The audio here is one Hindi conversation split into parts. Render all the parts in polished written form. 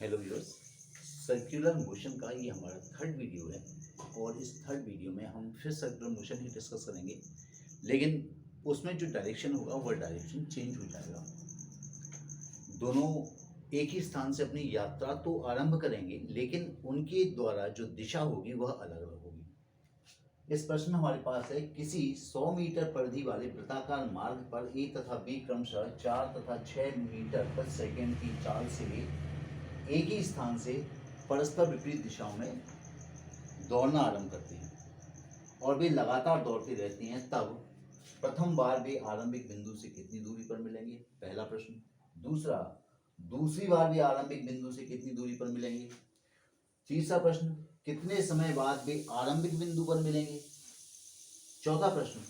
हेलो व्यूअर्स, सर्कुलर मोशन का ये हमारा थर्ड वीडियो है और इस थर्ड वीडियो में हम फिर सर्कुलर मोशन ही डिस्कस करेंगे, लेकिन उसमें जो डायरेक्शन होगा वह डायरेक्शन चेंज हो जाएगा। दोनों एक ही स्थान से अपनी यात्रा तो आरंभ करेंगे, लेकिन उनके द्वारा जो दिशा होगी वह अलग अलग होगी। इस प्रश्न में हमारे पास है, किसी 100 मीटर परिधि वाले वृत्ताकार मार्ग पर ए तथा बी क्रमशः 4 तथा 6 मीटर प्रति सेकंड की चाल से एक ही स्थान से परस्पर विपरीत दिशाओं में दौड़ना आरंभ करते हैं और वे लगातार दौड़ते रहते हैं, तब प्रथम बार वे आरंभिक बिंदु से कितनी दूरी पर मिलेंगे? पहला प्रश्न। दूसरा, दूसरी बार वे आरंभिक बिंदु से कितनी दूरी पर मिलेंगे? तीसरा प्रश्न, कितने समय बाद वे आरंभिक बिंदु पर मिलेंगे? चौथा प्रश्न,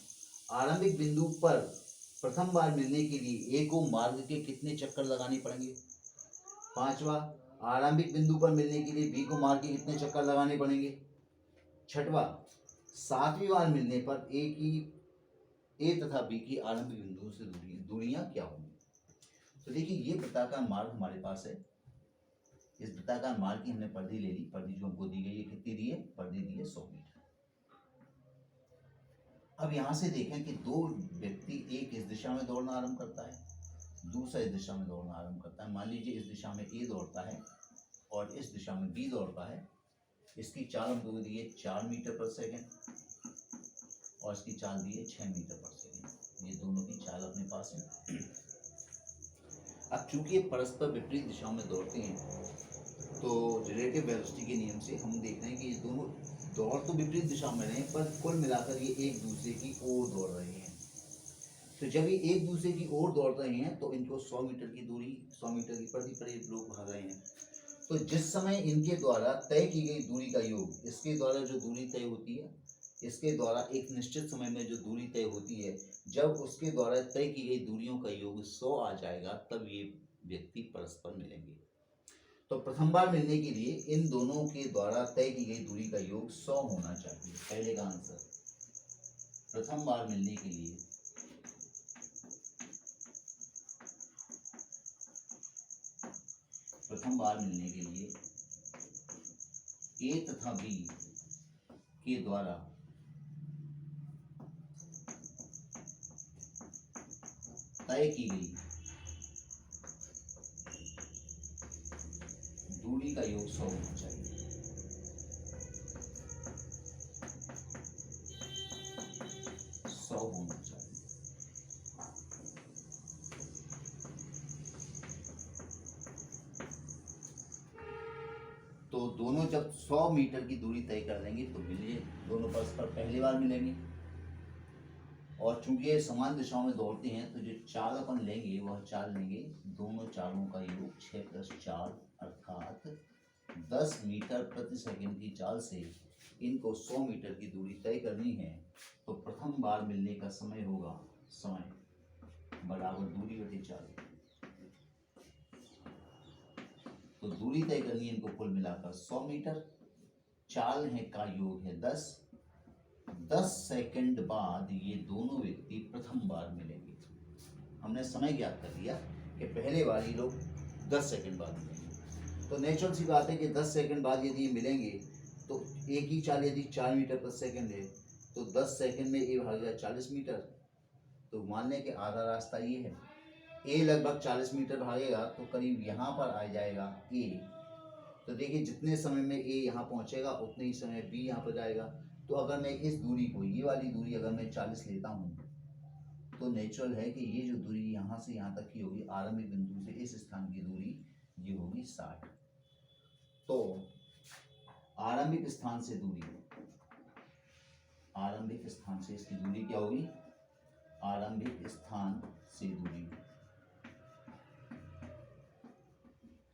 आरंभिक बिंदु पर प्रथम बार मिलने के लिए ए को मार्ग के कितने चक्कर लगाने पड़ेंगे? पांचवा, आरंभिक बिंदु पर मिलने के लिए बी को मार्ग के कितने चक्कर लगाने पड़ेंगे? छठवा, सातवीं बार मिलने पर ए तथा बी की आरंभिक बिंदु से दूरियां क्या होंगी? तो देखिए, ये वृत्ताकार मार्ग हमारे पास है। इस वृत्ताकार मार्ग की हमने परिधि ले ली। परिधि जो हमको दी गई है, कितनी दी है? परिधि दी है 100 मीटर। अब यहां से देखें कि दो व्यक्ति, एक इस दिशा में दौड़ना आरंभ करता है, दूसरा इस दिशा में दौड़ना आरंभ करता है। मान लीजिए इस दिशा में ए दौड़ता है और इस दिशा में बी दौड़ता है। इसकी चाल हमको दी है 4 मीटर पर सेकेंड और इसकी चाल दी है 6 मीटर पर सेकेंड। ये दोनों की चाल अपने पास है। अब चूंकि ये परस्पर विपरीत दिशाओं में दौड़ते हैं, तो रिलेटिव वेलोसिटी के नियम से हम देख रहे हैं कि ये दोनों दौड़ तो विपरीत दिशा में रहे हैं, पर कुल मिलाकर ये एक दूसरे की ओर दौड़ रहे हैं। तो जब ये एक दूसरे की ओर दौड़ रहे हैं तो इनको 100 मीटर की दूरी, 100 मीटर की परिधि पर ये लोग भाग रहे हैं। तो जिस समय इनके द्वारा तय की गई दूरी का योग, इसके द्वारा जो दूरी तय होती है, इसके द्वारा एक निश्चित समय में जो दूरी तय होती है, जब उसके द्वारा तय की गई दूरियों का योग 100 आ जाएगा, तब ये व्यक्ति परस्पर मिलेंगे। तो प्रथम बार मिलने के लिए इन दोनों के द्वारा तय की गई दूरी का योग 100 होना चाहिए। पहले का आंसर, प्रथम बार मिलने के लिए ए तथा बी के द्वारा तय की गई दूरी का योग 100 होना चाहिए। तो दोनों जब 100 मीटर की दूरी तय कर लेंगे तो मिलिए, दोनों परस्पर पहली बार मिलेंगे। और चूंकि ये समान दिशाओं में दौड़ते हैं, तो जो चाल अपन लेंगे वह चाल लेंगे, दोनों चालों का योग 6 + 4 अर्थात 10 मीटर प्रति सेकंड की चाल से इनको 100 मीटर की दूरी तय करनी है। तो प्रथम बार मिलने का समय होगा, समय बराबर दूरी बटे चाल। तो दूरी तय करनी है इनको कुल मिलाकर 100 मीटर। चाल है का योग है 10 सेकंड बाद ये दोनों व्यक्ति प्रथम बार मिलेंगे। हमने समय ज्ञात कर लिया कि पहले बार ये लोग 10 सेकंड बाद मिलेंगे। तो नेचुरल सी बात है कि 10 सेकंड बाद यदि ये मिलेंगे तो एक ही चाल यदि 4 मीटर पर सेकंड है, तो 10 सेकंड में ए भाग जाए 40 मीटर। तो मान लें कि आधा रास्ता ये है, ए लगभग 40 मीटर भागेगा तो करीब यहाँ पर आ जाएगा ए। तो देखिए, जितने समय में ए यहाँ पहुँचेगा उतने ही समय बी यहाँ पर जाएगा। तो अगर मैं इस दूरी को, ये वाली दूरी अगर मैं 40 लेता हूँ, तो नेचुरल है कि ये जो दूरी यहाँ से यहाँ तक की होगी, आरंभिक बिंदु से इस स्थान की दूरी, ये होगी 60। तो आरंभिक स्थान से इसकी दूरी क्या होगी? आरंभिक स्थान से दूरी,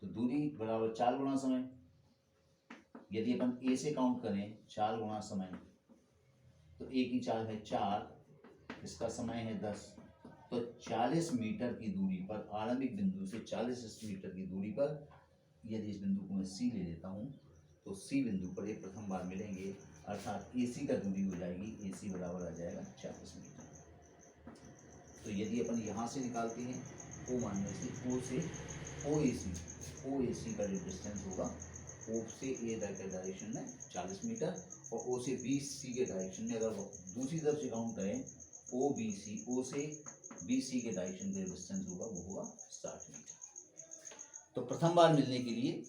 तो दूरी बराबर चाल गुणा समय। यदि अपन ए से काउंट करें, चाल गुणा समय, तो ए की चाल है 4, इसका समय है 10। तो 40 मीटर की दूरी पर, आरंभिक बिंदु से 40 मीटर की दूरी पर, यदि इस बिंदु को मैं सी ले लेता हूँ, तो सी बिंदु पर ये प्रथम बार मिलेंगे, अर्थात ए सी का दूरी हो जाएगी, ए सी बराबर आ जाएगा 40 मीटर। तो यदि अपन यहाँ से निकालते हैं ओ मानने से ओ ए सी का जो डिस्टेंस होगा ओ से ए तक के डायरेक्शन में 40 मीटर और ओ से बी सी के डायरेक्शन में अगर दूसरी तरफ से काउंट करें ओ से बी सी के डायरेक्शन का डिस्टेंस होगा वो होगा 60 मीटर। तो प्रथम बार मिलने के लिए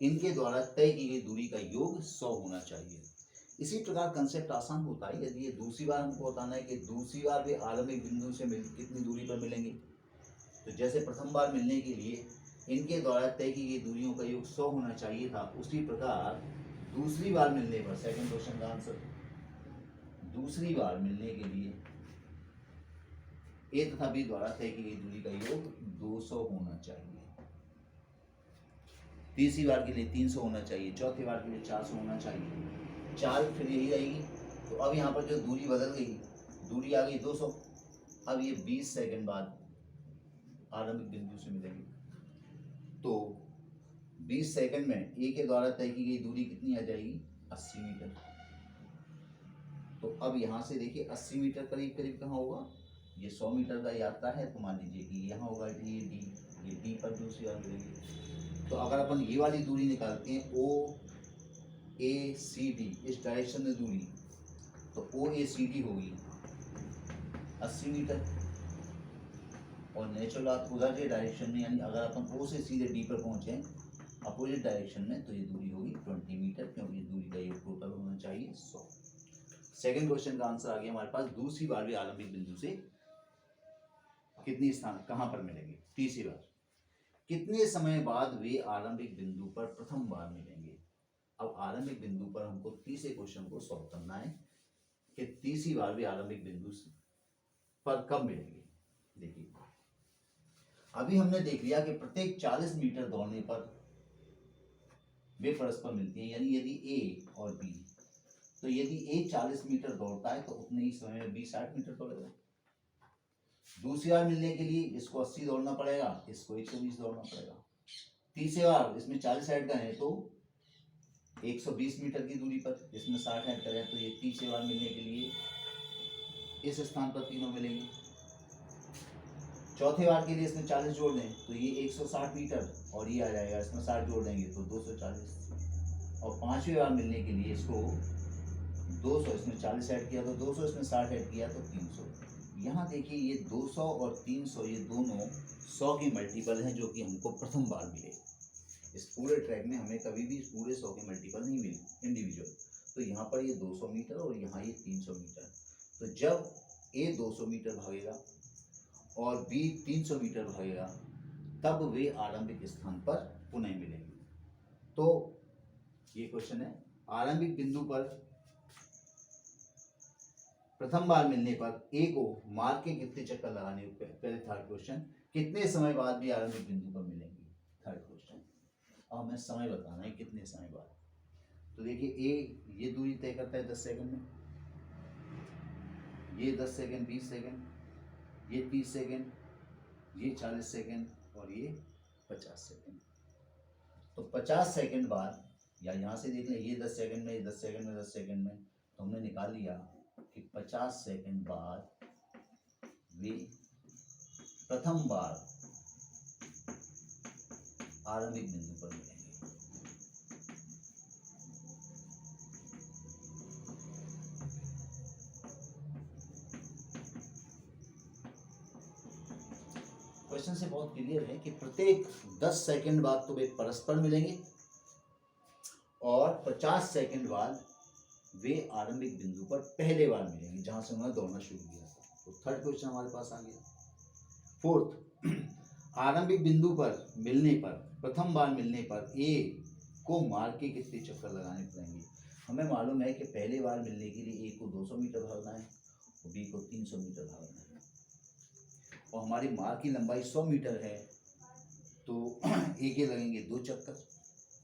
इनके द्वारा तय की गई दूरी का योग 100 होना चाहिए। इसी प्रकार कंसेप्ट आसान होता है। यदि ये दूसरी बार हमको बताना है कि दूसरी बार वे आरंभिक बिंदु से कितनी दूरी पर मिलेंगे, तो जैसे प्रथम बार मिलने के लिए इनके द्वारा तय की गई दूरियों का योग 100 होना चाहिए था, उसी प्रकार दूसरी बार मिलने पर, सेकंड क्वेश्चन का आंसर, दूसरी बार मिलने के लिए ए तथा बी द्वारा तय की गई दूरी का योग 200 होना चाहिए। तीसरी बार के लिए 300 होना चाहिए, चौथी बार के लिए 400 होना चाहिए। चाल फिर यही रहेगी। तो अब यहाँ पर जो दूरी बदल गई, दूरी आ गई 200। अब ये 20 सेकंड बाद आरंभिक बिंदु से मिलेंगे। तो 20 सेकंड में ए के द्वारा तय की गई दूरी कितनी आ जाएगी? 80 मीटर। तो अब यहाँ से देखिए 80 मीटर करीब करीब कहाँ होगा? ये 100 मीटर का यात्रा है, तो मान लीजिए कि यहाँ होगा ये डी पर दूसरी बार मिलेगी। तो अगर अपन ये वाली दूरी निकालते हैं ओ ए सी डी, इस डायरेक्शन में दूरी, तो ओ ए सी डी होगी 80 मीटर और नेचुरल उधर के डायरेक्शन में, यानी अगर अपन ओ से सीधे डी पर पहुंचे अपोजिट डायरेक्शन में, तो ये दूरी होगी 20 मीटर, क्योंकि दूरी का योग टोटल होना चाहिए 100। सेकंड क्वेश्चन का आंसर आ गया हमारे पास। दूसरी बार भी आरंभिक बिंदु से कितनी स्थान कहां पर मिलेंगे? तीसरी बार कितने समय बाद वे आरंभिक बिंदु पर प्रथम बार मिलेंगे? अब आरंभिक बिंदु पर हमको तीसरे क्वेश्चन को सॉल्व करना है कि तीसरी बार भी आरंभिक बिंदु पर कब मिलेंगे। देखिए अभी हमने देख लिया कि प्रत्येक 40 मीटर दौड़ने पर वे परस्पर मिलती हैं, यानी यदि ए और बी, तो यदि ए 40 मीटर दौड़ता है तो उतने ही समय में बी 60 मीटर दौड़ेगा। दूसरी बार मिलने के लिए इसको 80 दौड़ना पड़ेगा, इसको 120 दौड़ना पड़ेगा। तीसरी बार इसमें 40 ऐड करें तो 120 मीटर की दूरी पर, इसमें 60 ऐड करें तो ये तीसरी बार मिलने के लिए इस स्थान पर तीनों मिलेंगे। चौथे बार के लिए इसमें 40 जोड़ दें तो ये 160 मीटर और ये आ जाएगा, इसमें 60 जोड़ देंगे तो 240। और पांचवी बार मिलने के लिए इसको 200, इसमें 40 ऐड किया तो 200, इसमें 60 ऐड किया तो 300। यहाँ देखिए ये 200 और 300 ये दोनों 100 के मल्टीपल हैं, जो कि हमको प्रथम बार मिले। इस पूरे ट्रैक में हमें कभी भी पूरे 100 के मल्टीपल नहीं मिले इंडिविजुअल। तो यहाँ पर ये 200 मीटर और यहाँ ये 300 मीटर। तो जब ए 200 मीटर भागेगा और बी 300 मीटर भागेगा, तब वे आरंभिक स्थान पर पुनः मिलेंगे। तो ये क्वेश्चन है, आरंभिक बिंदु पर प्रथम बार मिलने पर ए को मार्ग के कितने चक्कर लगाने, पहले थर्ड क्वेश्चन, कितने समय बाद भी आरंभिक बिंदु पर मिलेंगे, थर्ड क्वेश्चन। अब हमें समय बताना है कितने समय बाद। तो देखिए ए ये दूरी तय करता है 10 सेकंड में, ये 10 सेकंड, 20 सेकंड, ये 30 सेकंड, ये 40 सेकंड और ये 50 सेकंड। तो 50 सेकंड बाद, या यहाँ से देख लें ये 10 सेकंड में, ये 10 सेकंड में, 10 सेकंड में, तो हमने निकाल लिया कि 50 सेकंड बाद वे प्रथम बार आरंभिक बिंदु पर मिलेंगे। क्वेश्चन से बहुत क्लियर है कि प्रत्येक 10 सेकंड बाद तो वे परस्पर मिलेंगे और 50 सेकंड बाद वे आरंभिक बिंदु पर पहले बार मिलेंगे, जहां से उन्होंने दौड़ना शुरू किया था। तो थर्ड क्वेश्चन हमारे पास आ गया। फोर्थ, आरंभिक बिंदु पर मिलने पर, प्रथम बार मिलने पर ए को मार्ग के कितने चक्कर लगाने पड़ेंगे? हमें मालूम है कि पहले बार मिलने के लिए ए को 200 मीटर भागना है और बी को 300 मीटर भागना है, और हमारी मार्ग की लंबाई 100 मीटर है, तो ए के लगेंगे 2 चक्कर।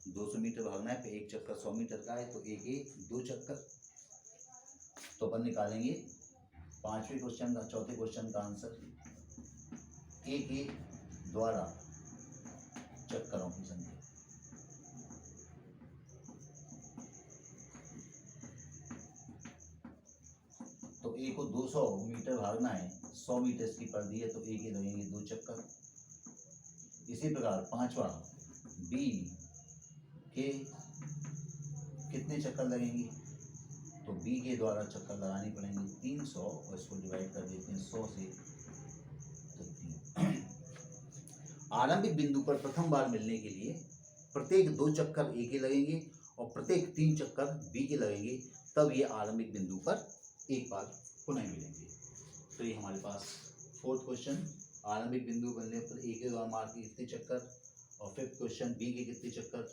200 मीटर भागना है तो एक चक्कर 100 मीटर का है, तो ए के 2 चक्कर। तो अपन निकालेंगे पांचवें क्वेश्चन का, चौथे क्वेश्चन का आंसर, ए के द्वारा चक्करों की संख्या। तो ए को 200 मीटर भागना है, 100 मीटर इसकी पर दी है, तो ए के लगेंगे 2 चक्कर इसी प्रकार पांचवा बी के कितने चक्कर लगेंगे, तो बी के द्वारा चक्कर लगाने पड़ेंगे 300 और इसको डिवाइड कर देते हैं 100 से। तो आरंभिक बिंदु पर प्रथम बार मिलने के लिए प्रत्येक 2 चक्कर ए के लगेंगे और प्रत्येक 3 चक्कर बी के लगेंगे, तब ये आरंभिक बिंदु पर एक बार पुनः मिलेंगे। तो ये हमारे पास फोर्थ क्वेश्चन, आरंभिक बिंदु बनने पर ए के द्वारा मार के कितने चक्कर, और फिफ्थ क्वेश्चन बी के कितने चक्कर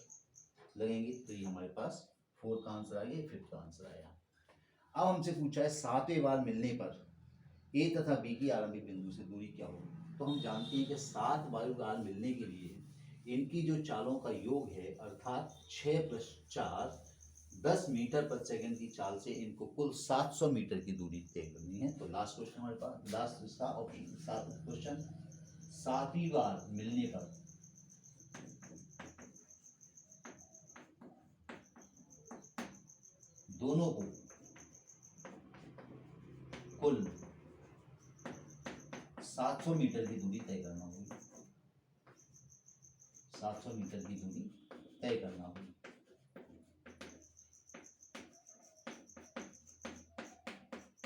लगेंगे। तो ये हमारे पास फोर्थ का आंसर आ गया, फिफ्थ का आंसर आया। अब हमसे पूछा है 7वें बार मिलने पर ए तथा बी की आरंभिक बिंदु से दूरी क्या होगी। तो हम जानते हैं कि 7 बार मिलने के लिए इनकी जो चालों का योग है, अर्थात 6 + 4 10 मीटर प्रति सेकंड की चाल से इनको कुल 700 मीटर की दूरी तय करनी है। तो लास्ट क्वेश्चन हमारे पास, लास्ट इसका और 7वां क्वेश्चन, 7वीं बार मिलने पर दोनों को कुल 700 मीटर की दूरी तय करना होगी, 700 मीटर की दूरी तय करना होगी।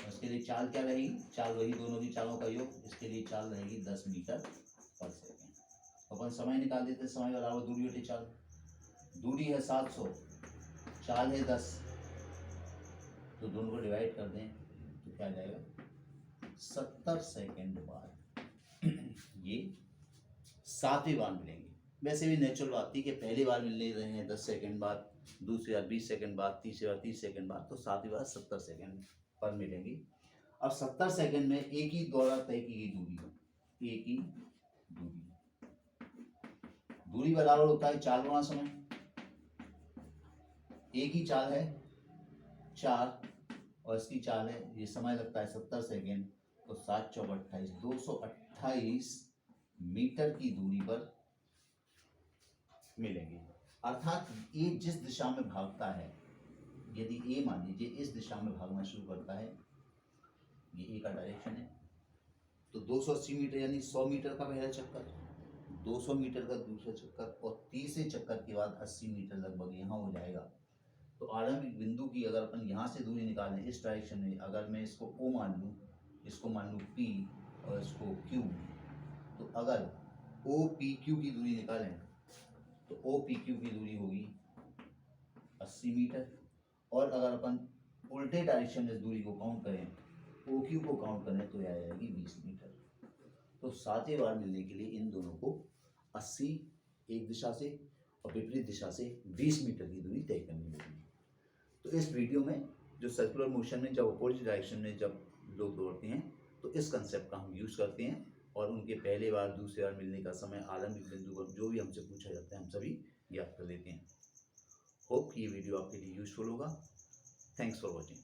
इसके लिए चाल क्या रहेगी, चाल वही दोनों की चालों का योग, इसके लिए चाल रहेगी 10 मीटर पर सेकेंड। अपन समय निकाल देते हैं, समय बराबर दूरी बटे चाल, दूरी है 700, चाल है 10, तो दोनों को डिवाइड कर दें तो क्या जाएगा 70 सेकेंड बाद ये 7वीं बार मिलेंगे। वैसे भी नेचुरल बात थी कि पहली बार मिलने रहे हैं 10 सेकेंड बाद, दूसरी बार 20 सेकेंड बाद, तीसरी बार 30 सेकेंड बाद, तो 7वीं बार 70 सेकेंड पर मिलेंगी। अब 70 सेकेंड में एक ही द्वारा तय की गई दूरी, एक ही दूरी बराबर होता है 4 गुना समय। एक ही चाल है 4 और इसकी चाल है, ये समय लगता है 70 सेकेंड, तो 7 × 4 = 28, 228 मीटर की दूरी पर मिलेंगे। अर्थात ये जिस दिशा में भागता है, यदि ए मान लीजिए इस दिशा में भागना शुरू करता है, ये ए का डायरेक्शन है, तो 280 मीटर यानी 100 मीटर का पहला चक्कर, 200 मीटर का दूसरा चक्कर, और तीसरे चक्कर के बाद 80 मीटर लगभग यहाँ हो जाएगा। तो आरंभिक बिंदु की अगर अपन यहाँ से दूरी निकालें इस डायरेक्शन में, अगर मैं इसको O मान लूँ, इसको मान लूँ P और इसको Q, तो अगर OPQ की दूरी निकालें तो OPQ की दूरी होगी 80 मीटर, और अगर अपन उल्टे डायरेक्शन में इस दूरी को काउंट करें, OQ को काउंट करें, तो यह आ जाएगी 20 मीटर। तो 7वीं बार मिलने के लिए इन दोनों को 80 एक दिशा से और विपरीत दिशा से 20 मीटर की दूरी तय करनी होगी। तो इस वीडियो में जो सर्कुलर मोशन में जब अपोजिट डायरेक्शन में जब लोग दौड़ते हैं, तो इस कंसेप्ट का हम यूज़ करते हैं, और उनके पहले बार दूसरी बार मिलने का समय, आरंभिक बिंदु पर जो भी हमसे पूछा जाता है, हम सभी ज्ञात कर लेते हैं। होप कि ये वीडियो आपके लिए यूजफुल होगा। Thanks for watching.